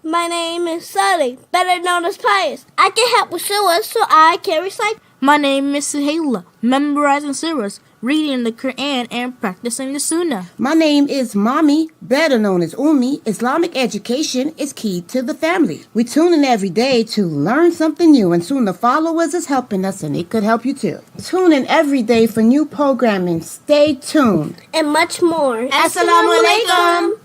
My name is Sully, better known as Pius. I can help with surahs so I can recite. My name is Suhaila, memorizing surahs, reading the Quran, and practicing the Sunnah. My name is Mommy, better known as Ummi. Islamic education is key to the family. We tune in every day to learn something new, and soon the followers is helping us, and it could help you too. Tune in every day for new programming. Stay tuned. And much more. Assalamu alaikum.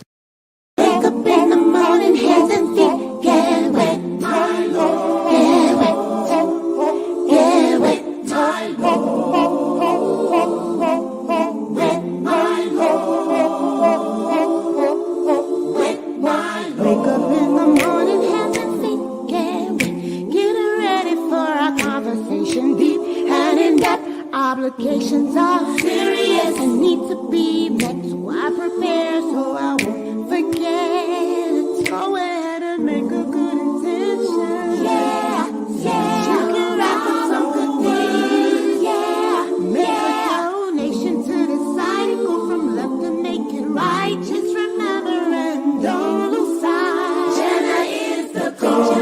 Wake up in the morning, hands and feet get wet, my Lord. Get wet, get wet, my Lord. Wet, my Lord. Wet, my Lord. Wake up in the morning, hands and feet get wet. Get ready for our conversation, deep and in depth. Obligations are serious and need to be met, so I prepare so I won't forget. Go ahead and make a good intention. Yeah, yeah. You can wrap up some good things. Yeah, make a donation to the side and go from left to make it right. Just remember and don't lose sight. Jannah is the goal.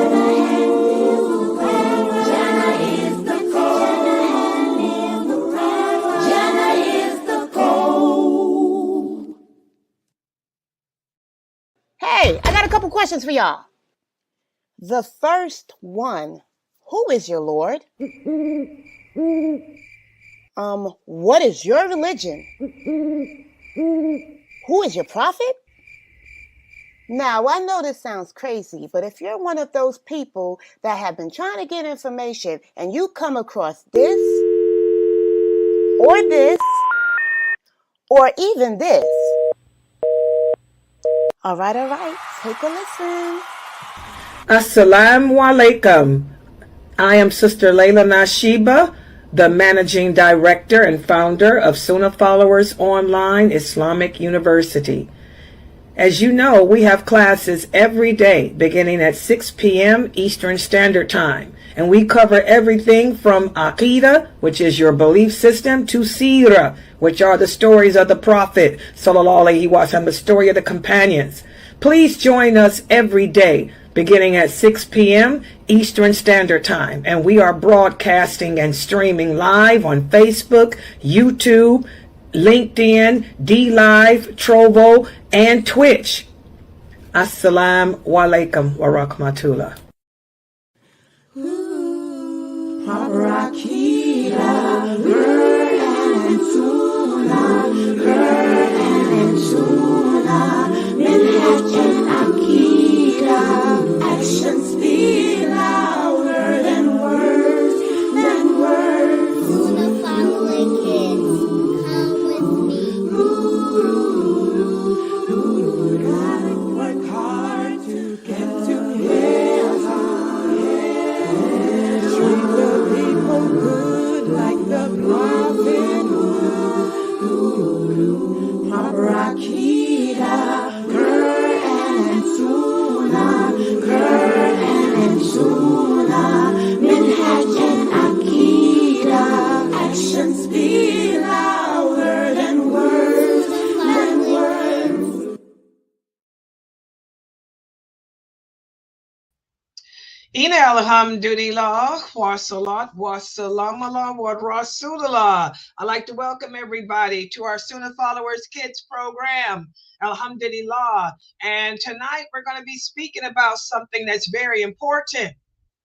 Jannah is the goal. Jannah is the goal. Hey, I got a couple questions for y'all. The first one, who is your Lord? What is your religion? Who is your prophet? Now, I know this sounds crazy, but if you're one of those people that have been trying to get information and you come across this, or even this. All right, take a listen. Assalamu alaikum. I am Sister Laila Nasheeba, the Managing Director and Founder of Sunnah Followers Online Islamic University. As you know, we have classes every day beginning at 6 p.m. Eastern Standard Time. And we cover everything from aqeedah, which is your belief system, to seerah, which are the stories of the Prophet, sallallahu alaihi wasallam, the story of the companions. Please join us every day beginning at 6 p.m. Eastern Standard Time. And we are broadcasting and streaming live on Facebook, YouTube, LinkedIn, DLive, Trovo, and Twitch. Assalamu alaikum wa rahmatullah. Proper aqeedah, Quran and Sunnah, Quran and Sunnah, minhaj and aqeedah, actions speak louder than words, Sunnah following kids, come with me. Gotta work hard to get to heaven. Treat the people good like the prophet would. Proper aqeedah, Quran and Sunnah, Quran and Sunnah, minhaj and aqeedah, actions speak louder than words, Ina alhamdulillah, wa salat, wa salam ala wa rasulullah. I'd like to welcome everybody to our Sunnah Followers Kids program, alhamdulillah. And tonight we're going to be speaking about something that's very important,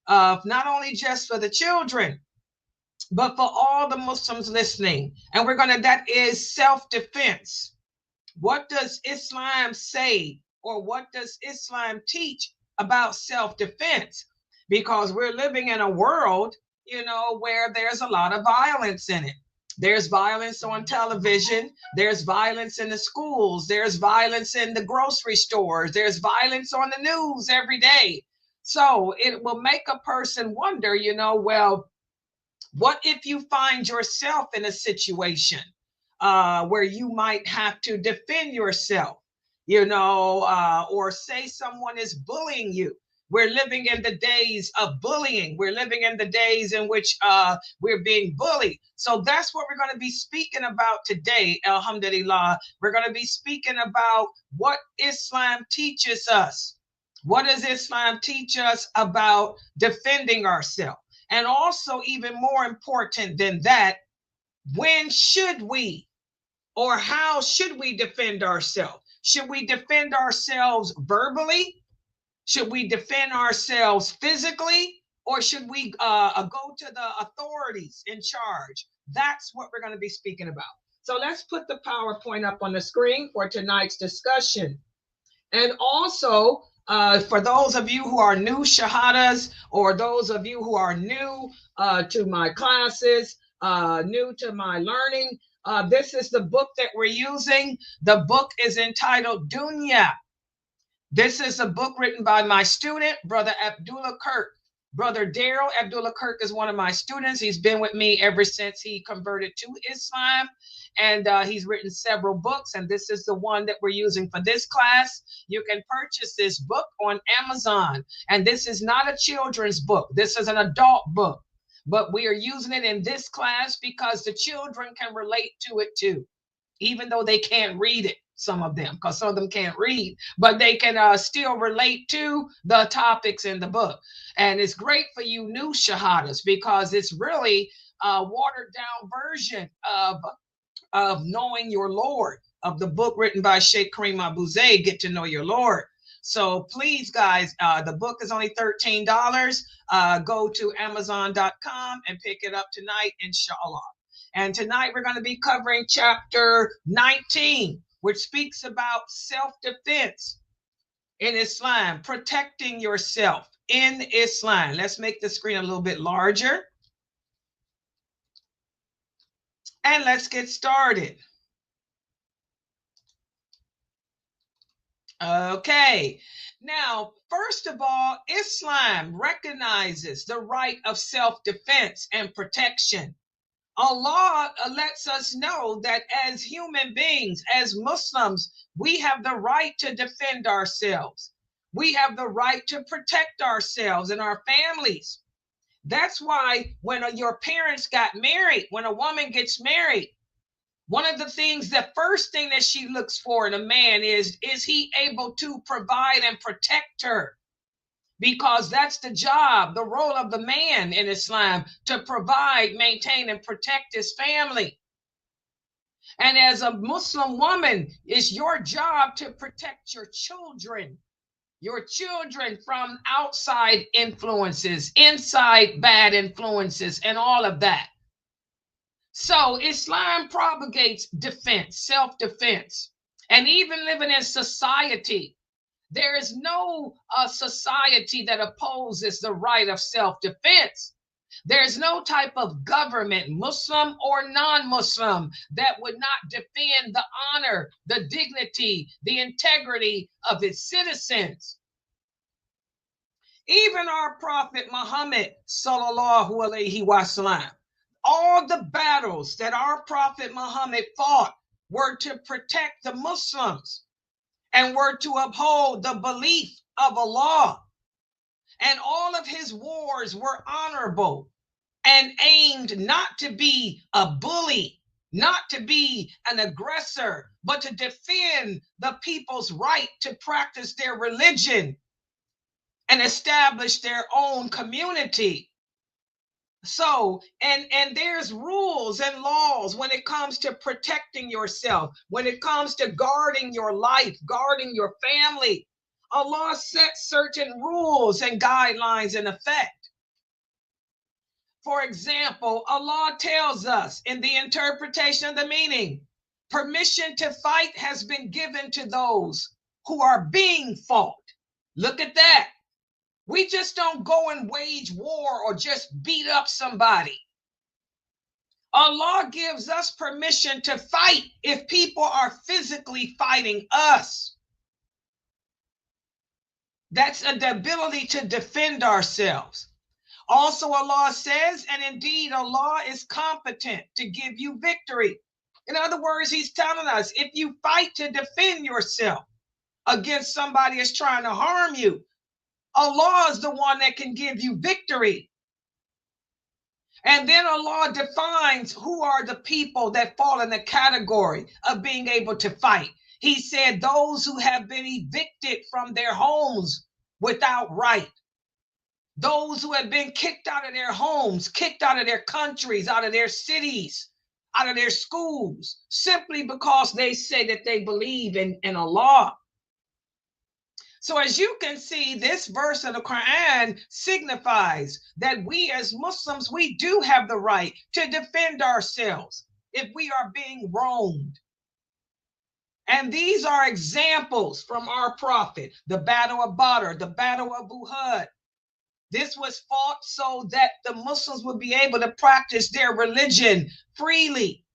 not only just for the children, but for all the Muslims listening. And that is self-defense. What does Islam say, or what does Islam teach about self-defense? Because we're living in a world, where there's a lot of violence in it. There's violence on television. There's violence in the schools. There's violence in the grocery stores. There's violence on the news every day. So it will make a person wonder, well, what if you find yourself in a situation where you might have to defend yourself, or say someone is bullying you? We're living in the days of bullying. We're living in the days in which we're being bullied. So that's what we're going to be speaking about today, alhamdulillah. We're going to be speaking about what Islam teaches us. What does Islam teach us about defending ourselves? And also, even more important than that, when should we or how should we defend ourselves? Should we defend ourselves verbally? Should we defend ourselves physically? Or should we go to the authorities in charge? That's what we're going to be speaking about. So let's put the PowerPoint up on the screen for tonight's discussion. And also, for those of you who are new shahadas, or those of you who are new to my classes, new to my learning, this is the book that we're using. The book is entitled Dunya. This is a book written by my student, Brother Abdullah Kirk. Brother Daryl Abdullah Kirk is one of my students. He's been with me ever since he converted to Islam. And he's written several books. And this is the one that we're using for this class. You can purchase this book on Amazon. And this is not a children's book. This is an adult book. But we are using it in this class because the children can relate to it too, even though they can't read it. Some of them, because some of them can't read, but they can still relate to the topics in the book. And it's great for you new shahadas because it's really a watered down version of knowing your Lord, of the book written by Sheikh Kareem Abu Zayd, Get to Know Your Lord. So please, guys, the book is only $13. Go to Amazon.com and pick it up tonight, inshallah. And tonight we're going to be covering chapter 19, which speaks about self-defense in Islam, protecting yourself in Islam. Let's make the screen a little bit larger. And let's get started. Okay. Now, first of all, Islam recognizes the right of self-defense and protection. Allah lets us know that as human beings, as Muslims, we have the right to defend ourselves. We have the right to protect ourselves and our families. That's why when your parents got married, when a woman gets married, one of the things, the first thing that she looks for in a man is he able to provide and protect her? Because that's the job, the role of the man in Islam, to provide, maintain, and protect his family. And as a Muslim woman, it's your job to protect your children from outside influences, inside bad influences, and all of that. So Islam propagates defense, self-defense, and even living in society. There is no society that opposes the right of self-defense. There's no type of government, Muslim or non-Muslim, that would not defend the honor, the dignity, the integrity of its citizens. Even our Prophet Muhammad, sallallahu alaihi wasallam, all the battles that our Prophet Muhammad fought were to protect the Muslims and were to uphold the belief of Allah. And all of his wars were honorable and aimed not to be a bully, not to be an aggressor, but to defend the people's right to practice their religion and establish their own community. So, and there's rules and laws when it comes to protecting yourself, when it comes to guarding your life, guarding your family. Allah sets certain rules and guidelines in effect. For example, Allah tells us in the interpretation of the meaning, permission to fight has been given to those who are being fought. Look at that. We just don't go and wage war or just beat up somebody. Allah gives us permission to fight if people are physically fighting us. That's the ability to defend ourselves. Also, Allah says, and indeed Allah is competent to give you victory. In other words, he's telling us, if you fight to defend yourself against somebody that's trying to harm you, Allah is the one that can give you victory. And then Allah defines who are the people that fall in the category of being able to fight. He said those who have been evicted from their homes without right. Those who have been kicked out of their homes, kicked out of their countries, out of their cities, out of their schools, simply because they say that they believe in Allah. So as you can see, this verse of the Quran signifies that we as Muslims, we do have the right to defend ourselves if we are being wronged. And these are examples from our prophet, the Battle of Badr, the Battle of Uhud. This was fought so that the Muslims would be able to practice their religion freely.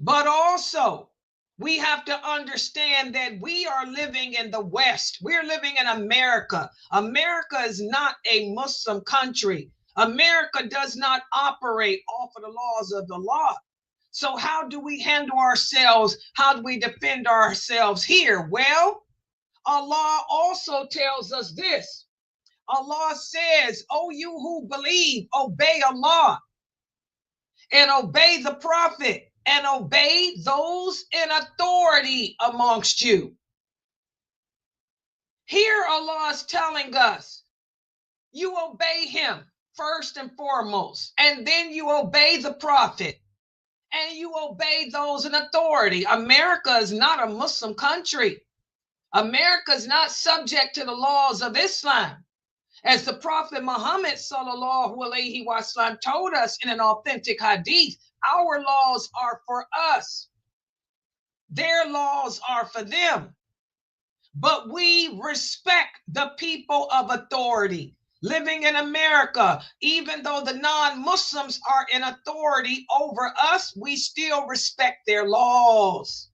But also, we have to understand that we are living in the West. We're living in America. America is not a Muslim country. America does not operate off of the laws of the law. So how do we handle ourselves? How do we defend ourselves here? Well, Allah also tells us this. Allah says, "Oh, you who believe, obey Allah and obey the prophet and obey those in authority amongst you." Here Allah is telling us, you obey him first and foremost, and then you obey the prophet, and you obey those in authority. America is not a Muslim country. America is not subject to the laws of Islam. As the Prophet Muhammad sallallahu alaihi wasallam told us in an authentic hadith, our laws are for us. Their laws are for them. But we respect the people of authority living in America. Even though the non-Muslims are in authority over us, we still respect their laws.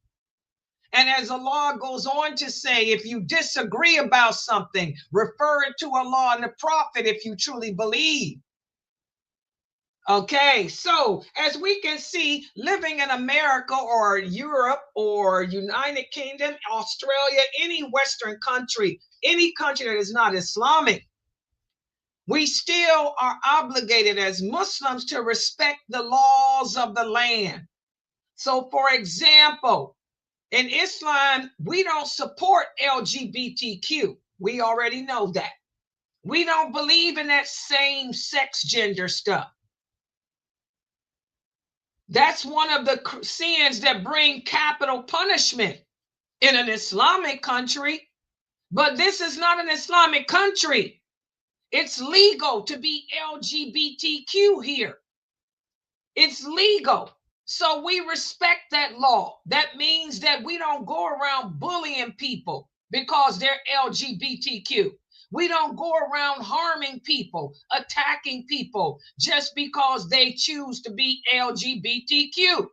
And as Allah goes on to say, if you disagree about something, refer it to Allah and the Prophet if you truly believe. Okay, so as we can see, living in America or Europe or United Kingdom, Australia, any Western country, any country that is not Islamic, we still are obligated as Muslims to respect the laws of the land. So for example, in Islam, we don't support LGBTQ. We already know that. We don't believe in that same sex gender stuff. That's one of the sins that bring capital punishment in an Islamic country. But this is not an Islamic country. It's legal to be LGBTQ here. It's legal. So we respect that law. That means that we don't go around bullying people because they're LGBTQ. We don't go around harming people, attacking people just because they choose to be LGBTQ.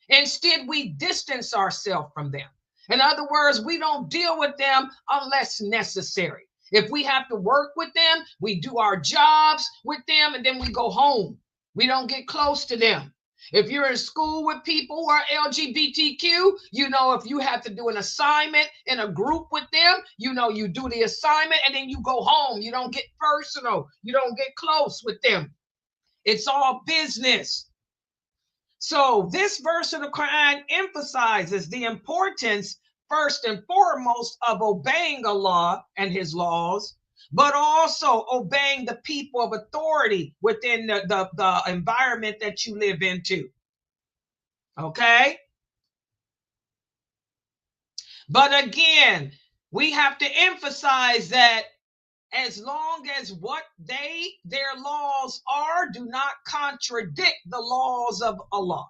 Instead, we distance ourselves from them. In other words, we don't deal with them unless necessary. If we have to work with them, we do our jobs with them, and then we go home. We don't get close to them. If you're in school with people who are LGBTQ, you know, if you have to do an assignment in a group with them, you know, you do the assignment and then you go home. You don't get personal. You don't get close with them. It's all business. So this verse of the Quran emphasizes the importance, first and foremost, of obeying Allah and his laws, but also obeying the people of authority within the environment that you live into. Okay? But again, we have to emphasize that as long as what their laws are do not contradict the laws of Allah.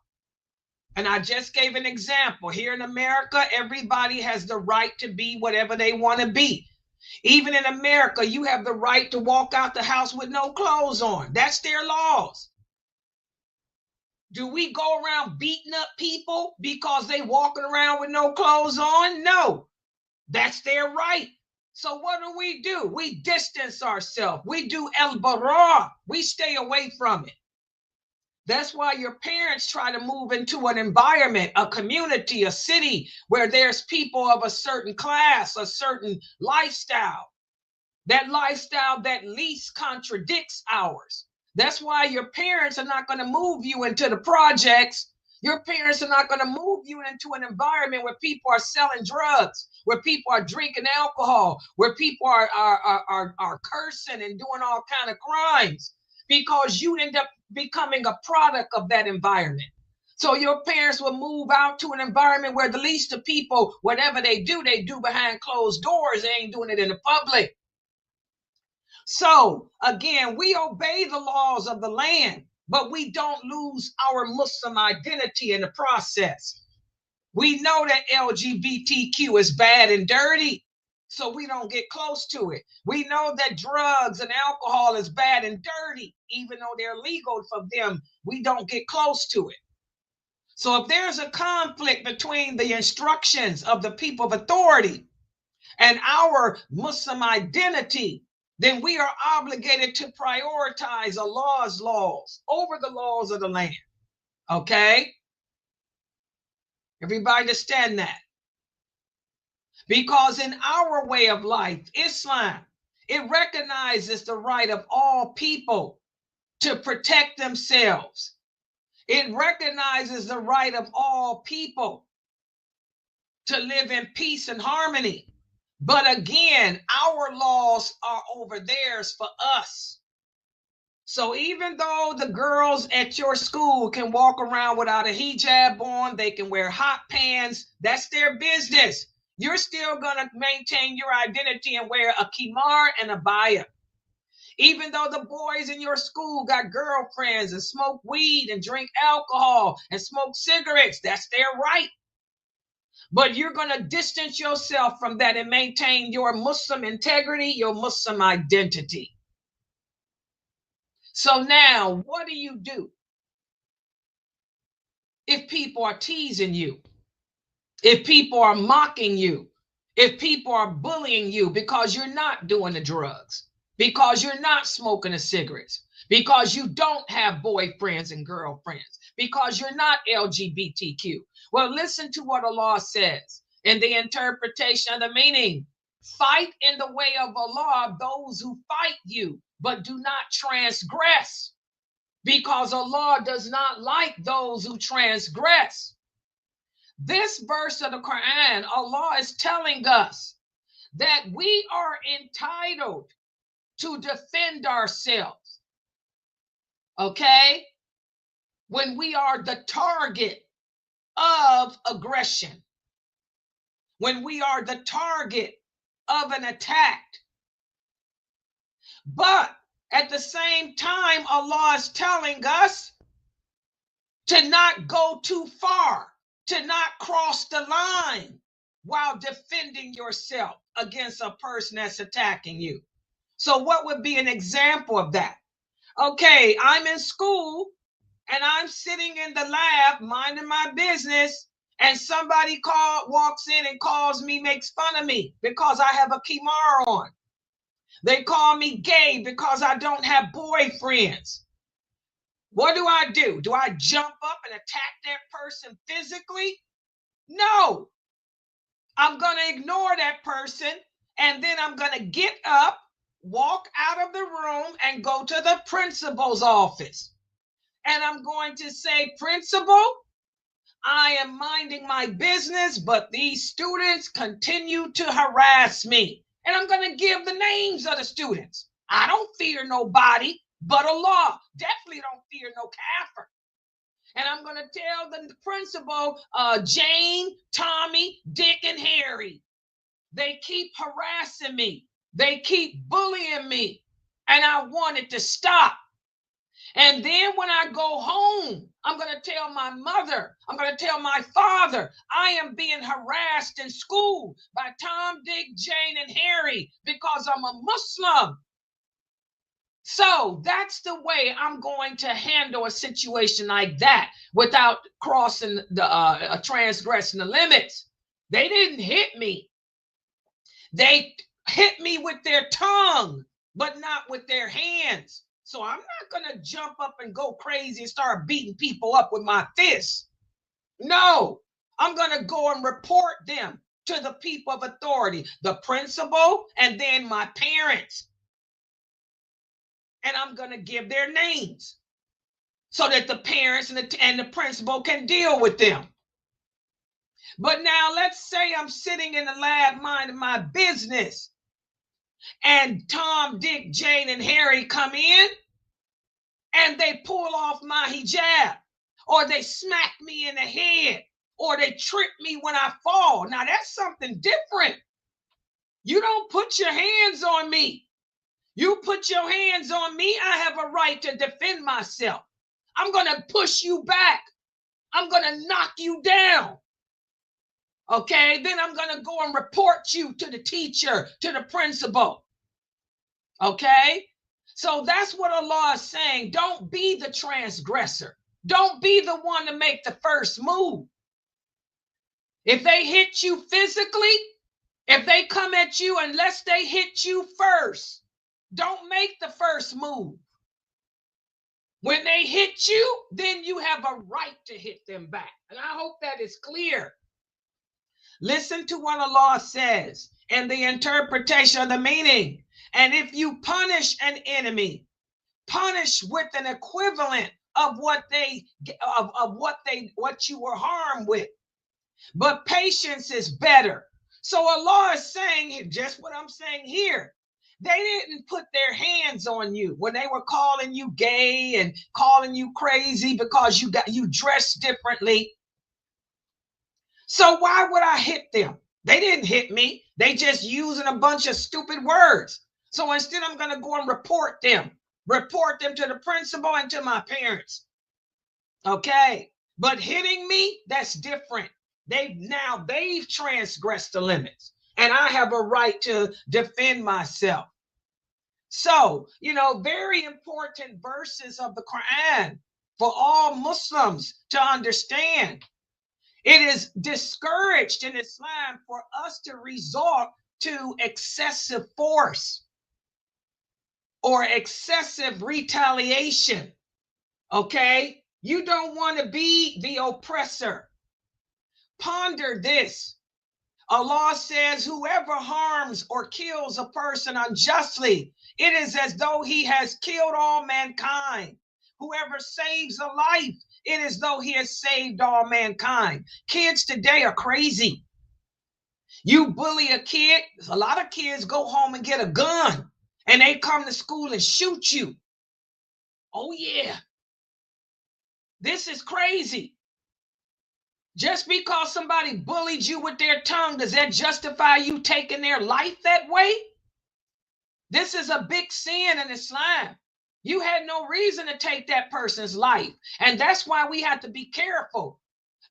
And I just gave an example. Here in America, everybody has the right to be whatever they want to be. Even in America, you have the right to walk out the house with no clothes on. That's their laws. Do we go around beating up people because they walking around with no clothes on? No, that's their right. So what do? We distance ourselves. We do al-bara. We stay away from it. That's why your parents try to move into an environment, a community, a city where there's people of a certain class, a certain lifestyle. That lifestyle that least contradicts ours. That's why your parents are not going to move you into the projects Your parents are not going to move you into an environment where people are selling drugs, where people are drinking alcohol, where people are cursing and doing all kind of crimes, because you end up becoming a product of that environment. So your parents will move out to an environment where the least of people, whatever they do behind closed doors. They ain't doing it in the public. So again, we obey the laws of the land, but we don't lose our Muslim identity in the process. We know that LGBTQ is bad and dirty, so we don't get close to it. We know that drugs and alcohol is bad and dirty, even though they're legal for them, we don't get close to it. So if there's a conflict between the instructions of the people of authority and our Muslim identity, then we are obligated to prioritize Allah's laws over the laws of the land. Okay? Everybody understand that? Because in our way of life, Islam, it recognizes the right of all people to protect themselves. It recognizes the right of all people to live in peace and harmony. But again, our laws are over theirs for us. So even though the girls at your school can walk around without a hijab on, they can wear hot pants, that's their business. You're still going to maintain your identity and wear a khimar and a abaya. Even though the boys in your school got girlfriends and smoke weed and drink alcohol and smoke cigarettes, that's their right. But you're going to distance yourself from that and maintain your Muslim integrity, your Muslim identity. So now, what do you do if people are teasing you? If people are mocking you? If people are bullying you because you're not doing the drugs? Because you're not smoking the cigarettes? Because you don't have boyfriends and girlfriends? Because you're not LGBTQ? Well, listen to what Allah says in the interpretation of the meaning. Fight in the way of Allah those who fight you, but do not transgress, because Allah does not like those who transgress. This verse of the Quran, Allah is telling us that we are entitled to defend ourselves, okay, when we are the target of aggression, when we are the target of an attack. But at the same time, Allah is telling us to not go too far, to not cross the line while defending yourself against a person that's attacking you. So what would be an example of that? Okay, I'm in school and I'm sitting in the lab minding my business, and somebody walks in and calls me, makes fun of me because I have a khimar on. They call me gay because I don't have boyfriends. What do? Do I jump up and attack that person physically? No. I'm going to ignore that person, and then I'm going to get up, walk out of the room, and go to the principal's office. And I'm going to say, Principal, I am minding my business, but these students continue to harass me. And I'm going to give the names of the students. I don't fear nobody but Allah. Definitely don't fear no kafir. And I'm going to tell the principal, Jane, Tommy, Dick, and Harry, they keep harassing me. They keep bullying me. And I want it to stop. And then when I go home, I'm going to tell my mother, I'm going to tell my father, I am being harassed in school by Tom, Dick, Jane, and Harry because I'm a Muslim. So that's the way I'm going to handle a situation like that without crossing the transgressing the limits. They didn't hit me. They hit me with their tongue, but not with their hands. So I'm not going to jump up and go crazy and start beating people up with my fists. No, I'm going to go and report them to the people of authority, the principal, and then my parents. And I'm going to give their names. so that the parents and the principal can deal with them. But now let's say I'm sitting in the lab minding my business, and Tom, Dick, Jane, and Harry come in and they pull off my hijab, or they smack me in the head, or they trip me when I fall. Now that's something different. You don't put your hands on me. You put your hands on me, I have a right to defend myself. I'm going to push you back. I'm going to knock you down. Okay, then I'm going to go and report you to the teacher, to the principal. Okay, so that's what Allah is saying. Don't be the transgressor. Don't be the one to make the first move. If they hit you physically, if they come at you, unless they hit you first, don't make the first move. When they hit you, then you have a right to hit them back. And I hope that is clear. Listen to what Allah says and the interpretation of the meaning. And if you punish an enemy, punish with an equivalent of what you were harmed with. But patience is better. So Allah is saying just what I'm saying here. They didn't put their hands on you when they were calling you gay and calling you crazy because you dressed differently. So why would I hit them? They didn't hit me. They just using a bunch of stupid words. So instead, I'm going to go and report them to the principal and to my parents. Okay. But hitting me, that's different. They've transgressed the limits, and I have a right to defend myself. So, very important verses of the Quran for all Muslims to understand. It is discouraged in Islam for us to resort to excessive force or excessive retaliation. Okay? You don't want to be the oppressor. Ponder this. Allah says, whoever harms or kills a person unjustly, it is as though he has killed all mankind. Whoever saves a life, it is though he has saved all mankind. Kids today are crazy. You bully a kid, a lot of kids go home and get a gun, and they come to school and shoot you. Oh yeah. This is crazy. Just because somebody bullied you with their tongue, does that justify you taking their life that way? This is a big sin in Islam. You had no reason to take that person's life. And that's why we have to be careful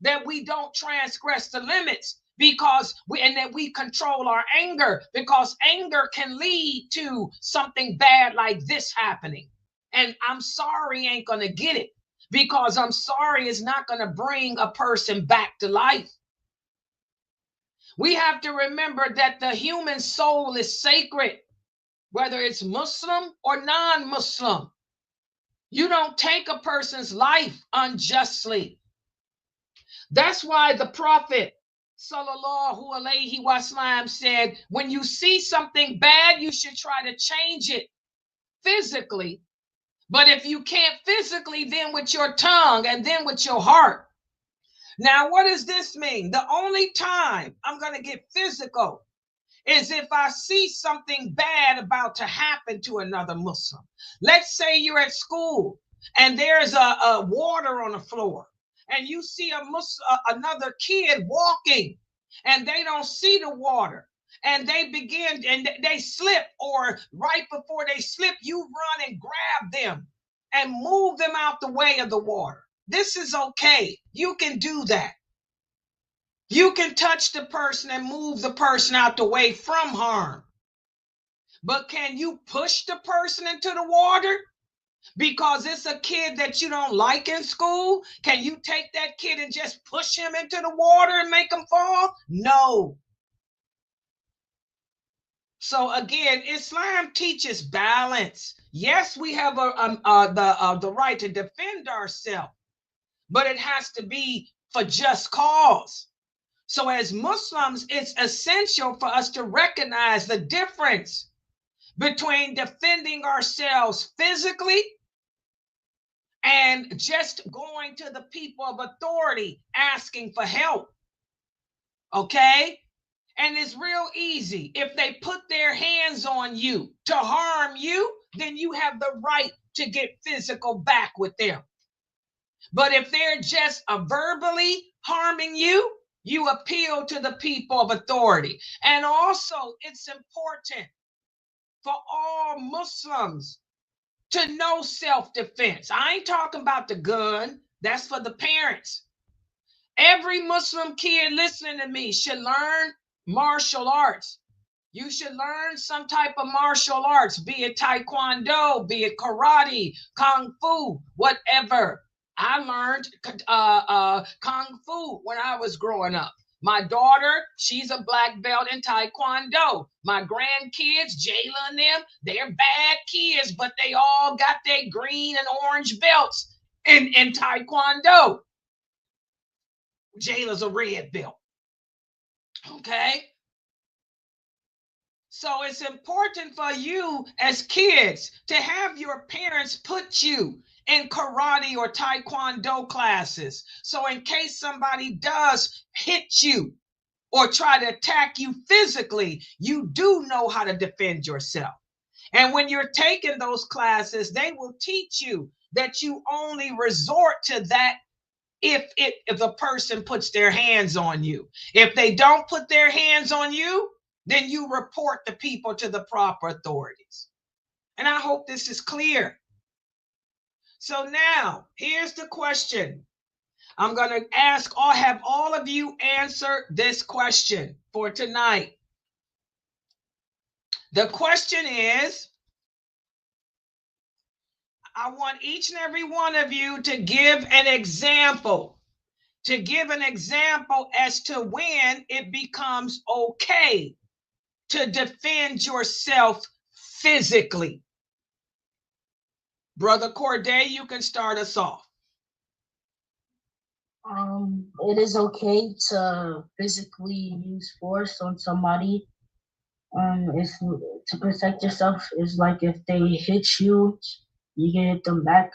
that we don't transgress the limits, and that we control our anger, because anger can lead to something bad like this happening. And I'm sorry ain't going to get it. Because I'm sorry is not going to bring a person back to life. We have to remember that the human soul is sacred, whether it's Muslim or non-Muslim. You don't take a person's life unjustly. That's why the Prophet sallallahu alaihi wasallam said, when you see something bad, you should try to change it physically. But if you can't physically, then with your tongue and then with your heart. Now, what does this mean? The only time I'm going to get physical is if I see something bad about to happen to another Muslim. Let's say you're at school and there's a water on the floor, and you see another kid walking and they don't see the water. And they slip, or right before they slip, you run and grab them and move them out the way of the water. This is okay. You can do that. You can touch the person and move the person out the way from harm. But can you push the person into the water because it's a kid that you don't like in school? Can you take that kid and just push him into the water and make him fall? No. So again, Islam teaches balance. Yes, we have the right to defend ourselves, but it has to be for just cause. So as Muslims, it's essential for us to recognize the difference between defending ourselves physically and just going to the people of authority asking for help. Okay? And it's real easy. If they put their hands on you to harm you, then you have the right to get physical back with them. But if they're just verbally harming you, you appeal to the people of authority. And also, it's important for all Muslims to know self-defense. I ain't talking about the gun. That's for the parents. Every Muslim kid listening to me should learn martial arts. You should learn some type of martial arts, be it taekwondo, be it karate, kung fu, whatever. I learned kung fu when I was growing up. My daughter, she's a black belt in taekwondo. My grandkids, Jayla and them, they're bad kids, but they all got their green and orange belts in taekwondo. Jayla's a red belt. Okay? So it's important for you as kids to have your parents put you in karate or taekwondo classes. So in case somebody does hit you or try to attack you physically, you do know how to defend yourself. And when you're taking those classes, they will teach you that you only resort to that if the person puts their hands on you. If they don't put their hands on you, then you report the people to the proper authorities. And I hope this is clear. So now, here's the question. I'm going to have all of you answer this question for tonight. The question is, I want each and every one of you to give an example. To give an example as to when it becomes okay to defend yourself physically. Brother Corday, you can start us off. It is okay to physically use force on somebody. It's to protect yourself is like if they hit you, you can hit them back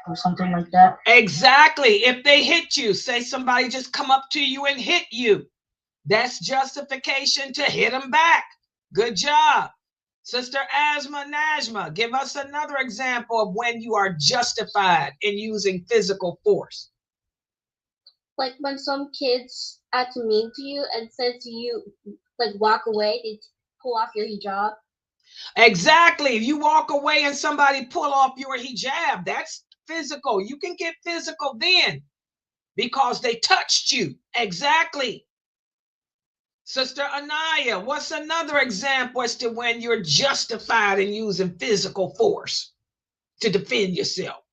or something like that. Exactly. If they hit you, say somebody just come up to you and hit you, that's justification to hit them back. Good job. Sister Asma Najma, give us another example of when you are justified in using physical force. Like when some kids act mean to you and said to you, like walk away, they pull off your hijab. Exactly. If you walk away and somebody pull off your hijab, that's physical. You can get physical then because they touched you. Exactly. Sister Anaya, what's another example as to when you're justified in using physical force to defend yourself?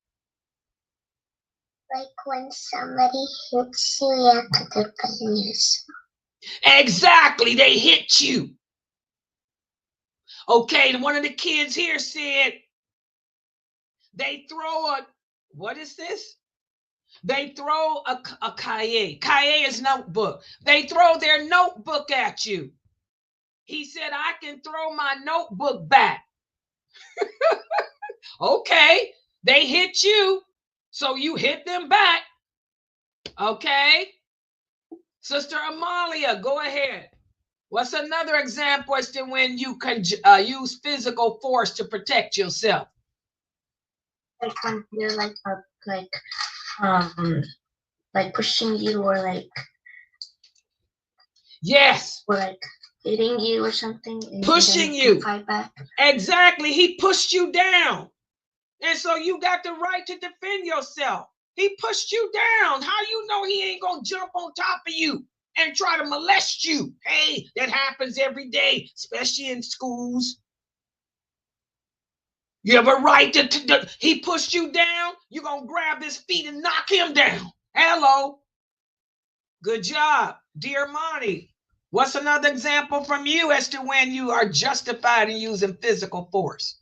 Like when somebody hits you, you have to defend yourself. Exactly, they hit you. Okay, one of the kids here said they throw what is this? They throw a cahier. Cahier is notebook. They throw their notebook at you. He said, I can throw my notebook back. Okay, they hit you, so you hit them back. Okay. Sister Amalia, go ahead. What's another example as to when you can use physical force to protect yourself? Like when they're like pushing you or like yes, or like hitting you or something, and pushing you. Fight back. Exactly, he pushed you down, and so you got the right to defend yourself. He pushed you down. How you know he ain't gonna jump on top of you and try to molest you? Hey, that happens every day, especially in schools. You have a right to he pushed you down, you're going to grab his feet and knock him down. Hello. Good job. Dear Monty, what's another example from you as to when you are justified in using physical force?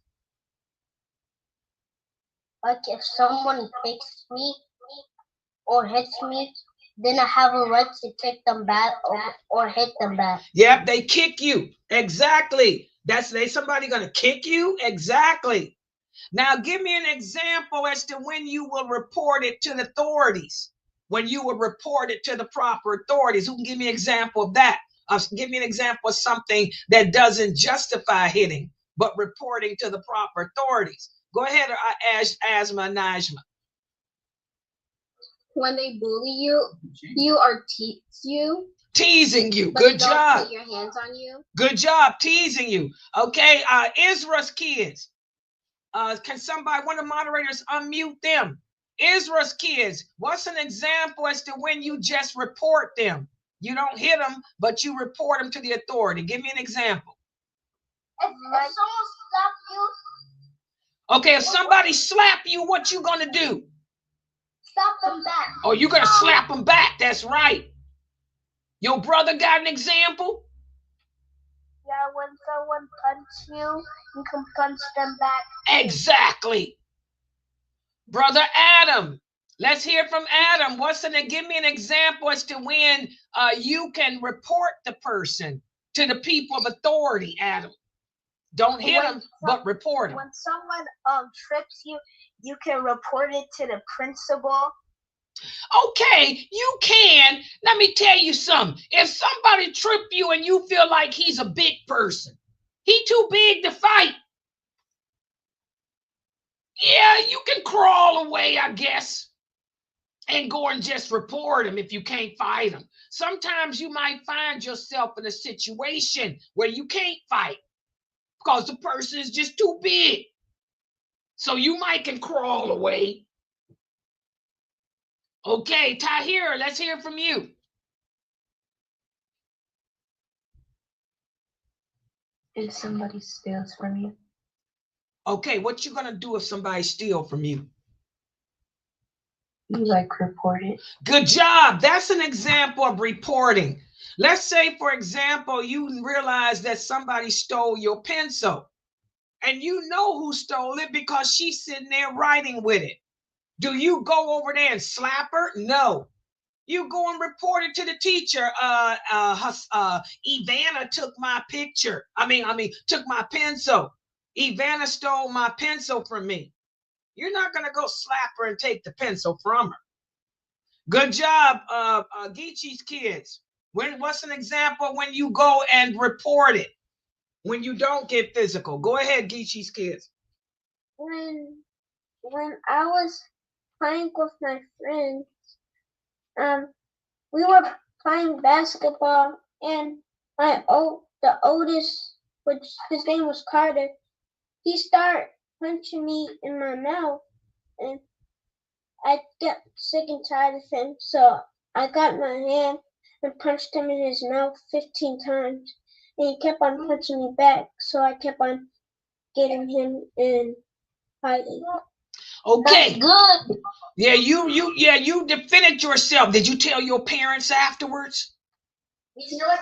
Like if someone kicks me or hits me, then I have a right to kick them back or hit them back. Yep, they kick you. Exactly. Somebody going to kick you? Exactly. Now, give me an example as to when you will report it to the authorities, when you will report it to the proper authorities. Who can give me an example of that? Give me an example of something that doesn't justify hitting, but reporting to the proper authorities. Go ahead, Asma Najma. When they bully you or tease you. Teasing you. But Good they don't job. put your hands on you. Good job, teasing you. Okay, Israel's kids. Can somebody, one of the moderators, unmute them? Israel's kids, what's an example as to when you just report them? You don't hit them, but you report them to the authority. Give me an example. If someone slaps you. Okay, if somebody slap you, what you gonna do? Slap them back. Oh, you're gonna slap them back. That's right. Your brother got an example? Yeah, when someone punches you, you can punch them back. Exactly. Brother Adam, let's hear from Adam. Give me an example as to when you can report the person to the people of authority, Adam. Don't hit them, but report them. When someone trips you, you can report it to the principal. Okay, you can. Let me tell you something. If somebody trip you and you feel like he's a big person, he too big to fight. Yeah, you can crawl away, I guess, and go and just report him if you can't fight him. Sometimes you might find yourself in a situation where you can't fight because the person is just too big. So you might can crawl away. Okay, Tahir, let's hear from you. If somebody steals from you. Okay, what you gonna do if somebody steals from you? You report it. Good job. That's an example of reporting. Let's say, for example, you realize that somebody stole your pencil and you know who stole it because she's sitting there writing with it. Do you go over there and slap her? No. You go and report it to the teacher. Ivana took my picture. Took my pencil. Ivana stole my pencil from me. You're not going to go slap her and take the pencil from her. Good job, Geechee's kids. What's an example when you go and report it? When you don't get physical? Go ahead, Geechee's kids. When I was playing with my friends, we were playing basketball, and the oldest, which his name was Carter, he started punching me in my mouth, and I got sick and tired of him, so I got my hand and punched him in his mouth 15 times, and he kept on punching me back, so I kept on getting him in fighting. Okay. That's good. Yeah, you defended yourself. Did you tell your parents afterwards? No,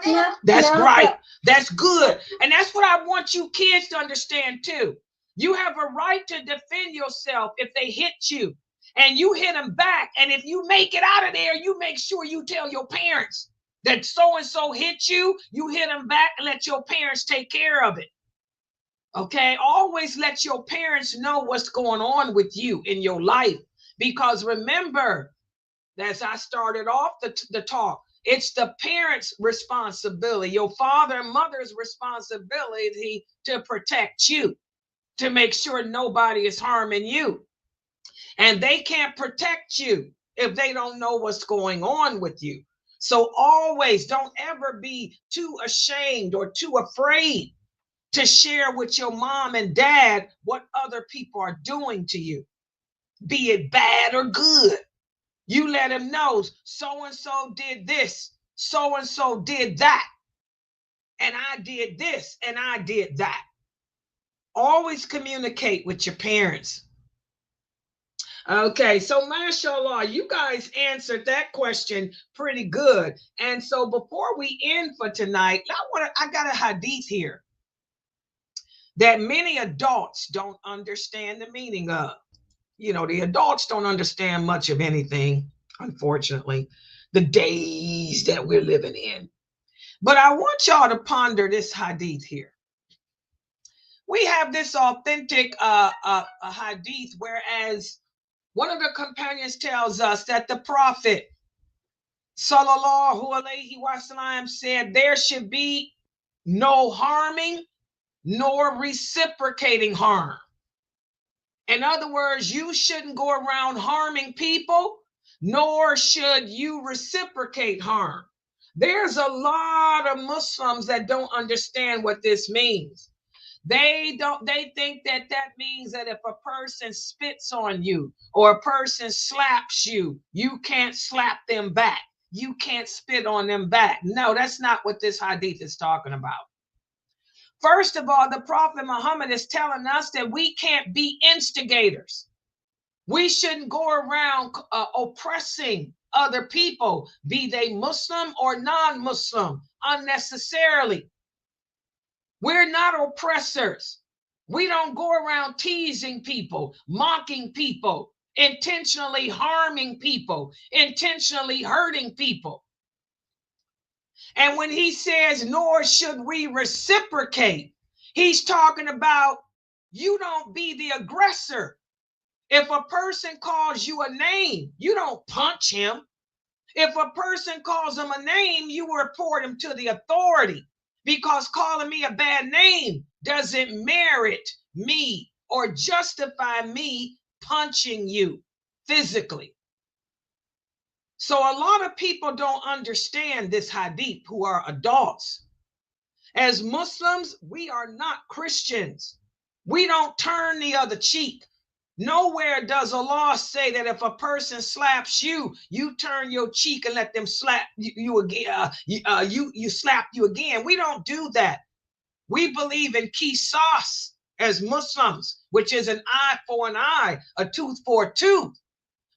That's right. That's good. And that's what I want you kids to understand too. You have a right to defend yourself if they hit you and you hit them back. And if you make it out of there, you make sure you tell your parents that so-and-so hit you, you hit them back, and let your parents take care of it. Okay, always let your parents know what's going on with you in your life. Because remember, as I started off the talk, it's the parents' responsibility, your father and mother's responsibility to protect you, to make sure nobody is harming you. And they can't protect you if they don't know what's going on with you. So always don't ever be too ashamed or too afraid to share with your mom and dad what other people are doing to you, be it bad or good. You let them know so-and-so did this, so-and-so did that, and I did this, and I did that. Always communicate with your parents. Okay, so mashallah, you guys answered that question pretty good. And so before we end for tonight, I got a hadith here that many adults don't understand the meaning of. You know, the adults don't understand much of anything, unfortunately, the days that we're living in. But I want y'all to ponder this hadith here. We have this authentic hadith, whereas one of the companions tells us that the Prophet sallallahu alaihi wasallam said there should be no harming nor reciprocating harm. In other words, you shouldn't go around harming people, nor should you reciprocate harm. There's a lot of Muslims that don't understand what this means. They think that means that if a person spits on you or a person slaps you, you can't slap them back. You can't spit on them back. No, that's not what this hadith is talking about. First of all, the Prophet Muhammad is telling us that we can't be instigators. We shouldn't go around oppressing other people, be they Muslim or non-Muslim, unnecessarily. We're not oppressors. We don't go around teasing people, mocking people, intentionally harming people, intentionally hurting people. And when he says, nor should we reciprocate, he's talking about you don't be the aggressor. If a person calls you a name, you don't punch him. If a person calls him a name, you report him to the authority, because calling me a bad name doesn't merit me or justify me punching you physically. So a lot of people don't understand this hadith who are adults. As Muslims, we are not Christians. We don't turn the other cheek. Nowhere does Allah say that if a person slaps you, you turn your cheek and let them slap you again. You slap you again. We don't do that. We believe in qisas as Muslims, which is an eye for an eye, a tooth for a tooth.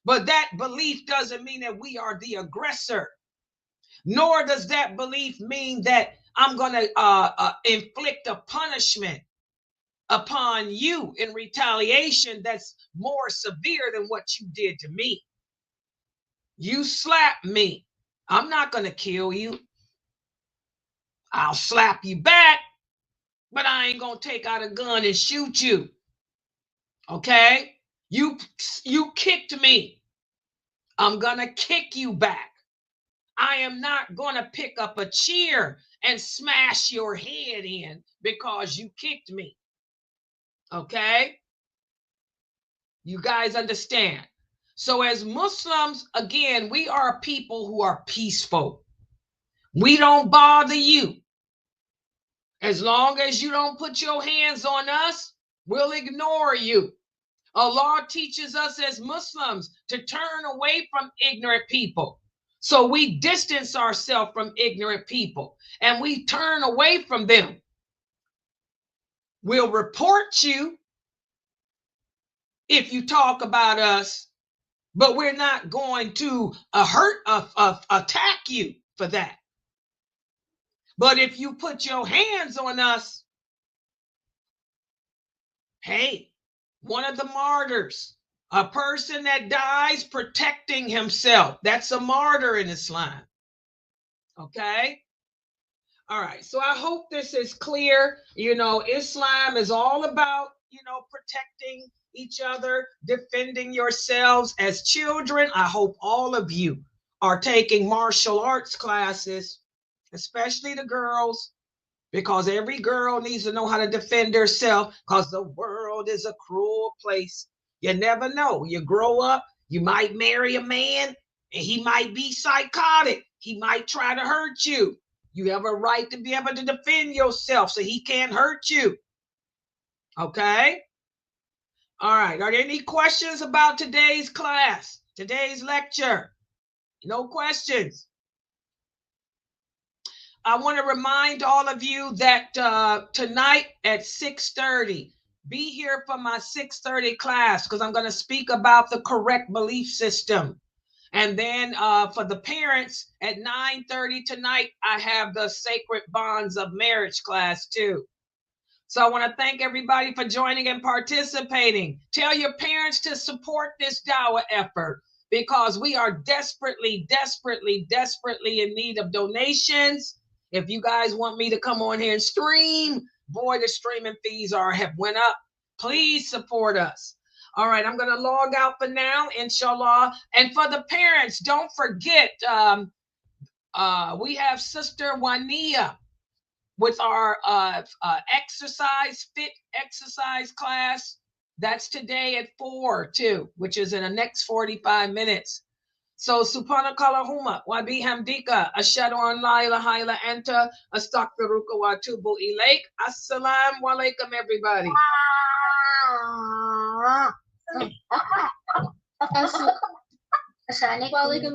But that belief doesn't mean that we are the aggressor. Nor does that belief mean that I'm going to inflict a punishment upon you in retaliation that's more severe than what you did to me. You slap me, I'm not going to kill you. I'll slap you back, but I ain't going to take out a gun and shoot you. Okay? You kicked me. I'm going to kick you back. I am not going to pick up a chair and smash your head in because you kicked me. Okay? You guys understand? So as Muslims, again, we are people who are peaceful. We don't bother you. As long as you don't put your hands on us, we'll ignore you. Allah teaches us as Muslims to turn away from ignorant people. So we distance ourselves from ignorant people and we turn away from them. We'll report you if you talk about us, but we're not going to attack you for that. But if you put your hands on us, hey, one of the martyrs, a person that dies protecting himself, that's a martyr in Islam. Okay? All right, so I hope this is clear. Islam is all about, protecting each other, defending yourselves. As children, I hope all of you are taking martial arts classes, especially the girls, because every girl needs to know how to defend herself, because the world is a cruel place. You never know. You grow up, you might marry a man, and he might be psychotic. He might try to hurt you. You have a right to be able to defend yourself so he can't hurt you. Okay? All right. Are there any questions about today's class, today's lecture? No questions. I want to remind all of you that tonight at 6:30, be here for my 6:30 class, because I'm going to speak about the correct belief system. And then for the parents at 9:30 tonight, I have the Sacred Bonds of Marriage class too. So I want to thank everybody for joining and participating. Tell your parents to support this dawah effort, because we are desperately, desperately, desperately in need of donations. If you guys want me to come on here and stream, Boy, the streaming fees have went up. Please support us. All right, I'm going to log out for now, inshallah. And for the parents, don't forget, we have Sister Wania with our fit exercise class. That's today at 4 too, which is in the next 45 minutes. So subhanakallahumma wa bihamdika ashhadu an la ilaha illa anta astaghfiruka wa atubu ilaik. Assalamu alaikum, everybody. Assalamualaikum.